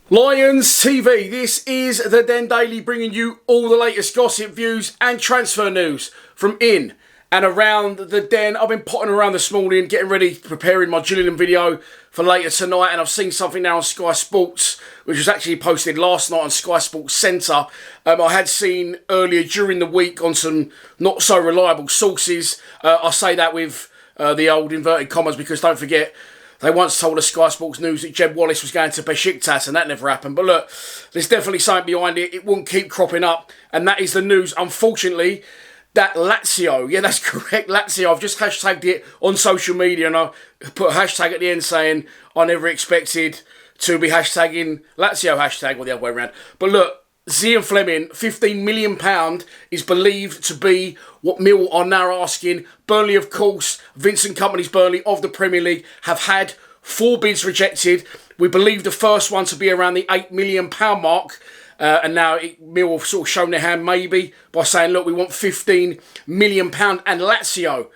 Lions TV, this is the Den Daily, bringing you all the latest gossip, views and transfer news from in and around the Den. I've been potting around this morning, getting ready, preparing my Gillingham video for later tonight, and I've seen something now on Sky Sports, which was actually posted last night on Sky Sports Centre. I had seen earlier during the week on some not so reliable sources. I say that with the old inverted commas because don't forget, they once told us Sky Sports News that Jeb Wallace was going to Besiktas, and that never happened. But look, there's definitely something behind it. It won't keep cropping up, and that is the news, unfortunately, that Lazio, yeah, that's correct, Lazio, I've just hashtagged it on social media, and I put a hashtag at the end saying I never expected to be hashtagging Lazio hashtag, or the other way around. But look, Zian Flemming, £15 million is believed to be what Millwall are now asking. Burnley, of course, Vincent Kompany's Burnley of the Premier League, have had 4 bids rejected. We believe the first one to be around the £8 million mark. And now Millwall have sort of shown their hand maybe by saying, look, we want £15 million. And Lazio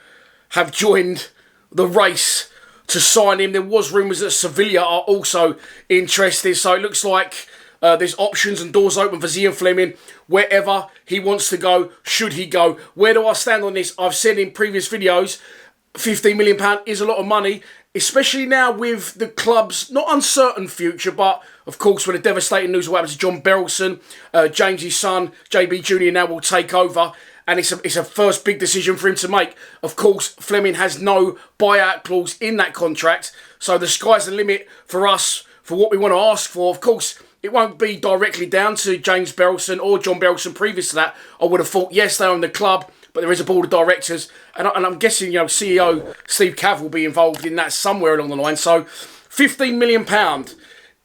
have joined the race to sign him. There was rumours that Sevilla are also interested. So it looks like there's options and doors open for Zian Flemming. Wherever he wants to go, should he go. Where do I stand on this? I've said in previous videos, £15 million is a lot of money, especially now with the club's not uncertain future, but of course with the devastating news of what happens to John Berylson, James's son, JB Jr. now will take over, and it's a first big decision for him to make. Of course, Flemming has no buyout clause in that contract, so the sky's the limit for us for what we want to ask for. Of course, it won't be directly down to James Berylson or John Berylson. Previous to that, I would have thought, yes, they own the club, but there is a board of directors, and I'm guessing, CEO Steve Cav will be involved in that somewhere along the line. So, £15 million.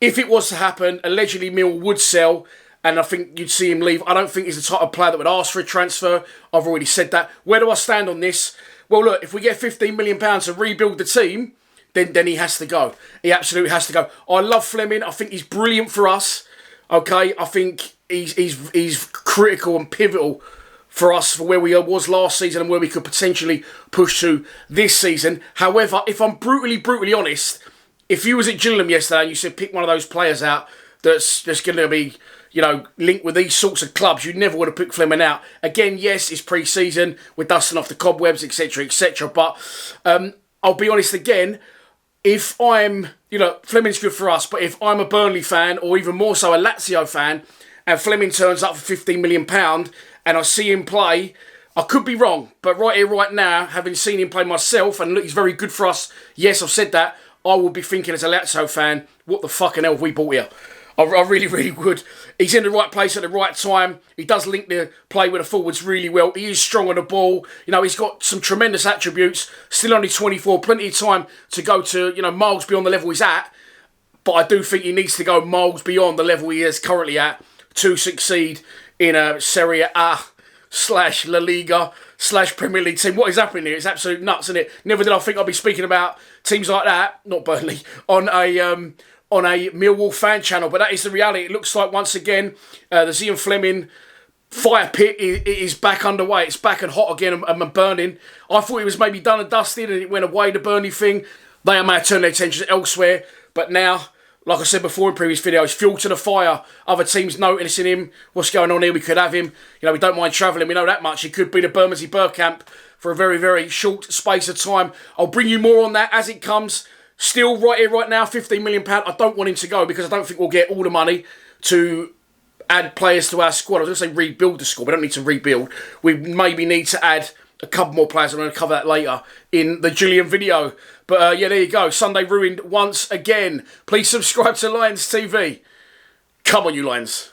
If it was to happen, allegedly Mill would sell, and I think you'd see him leave. I don't think he's the type of player that would ask for a transfer. I've already said that. Where do I stand on this? Well, look, if we get £15 million to rebuild the team, then he has to go. He absolutely has to go. I love Flemming. I think he's brilliant for us. Okay, I think he's critical and pivotal for us for where we was last season and where we could potentially push to this season. However, if I'm brutally honest, if you was at Gillingham yesterday and you said pick one of those players out that's going to be, linked with these sorts of clubs, you never would have picked Flemming out. Again, yes, it's pre-season. We're dusting off the cobwebs, etc., etc. But I'll be honest again. If I'm, Flemming's good for us, but if I'm a Burnley fan, or even more so a Lazio fan, and Flemming turns up for £15 million, and I see him play, I could be wrong, but right here, right now, having seen him play myself, and look, he's very good for us, yes, I've said that, I would be thinking as a Lazio fan, what the fucking hell have we bought here? I really would. He's in the right place at the right time. He does link the play with the forwards really well. He is strong on the ball. He's got some tremendous attributes. Still only 24. Plenty of time to go to, miles beyond the level he's at. But I do think he needs to go miles beyond the level he is currently at to succeed in a Serie A / La Liga / Premier League team. What is happening here? It's absolute nuts, isn't it? Never did I think I'd be speaking about teams like that, not Burnley, on a Millwall fan channel, but that is the reality. It looks like, once again, the Zian Flemming fire pit is back underway. It's back and hot again and burning. I thought it was maybe done and dusted and it went away, the Burnley thing. They may have turned their attention elsewhere, but now, like I said before in previous videos, fuel to the fire. Other teams noticing him. What's going on here? We could have him. We don't mind travelling. We know that much. He could be the Bermondsey Bergkamp for a very short space of time. I'll bring you more on that as it comes. Still, right here, right now, £15 million. I don't want him to go because I don't think we'll get all the money to add players to our squad. I was going to say rebuild the squad. We don't need to rebuild. We maybe need to add a couple more players. I'm going to cover that later in the Gillingham video. But yeah, there you go. Sunday ruined once again. Please subscribe to Lions TV. Come on, you Lions.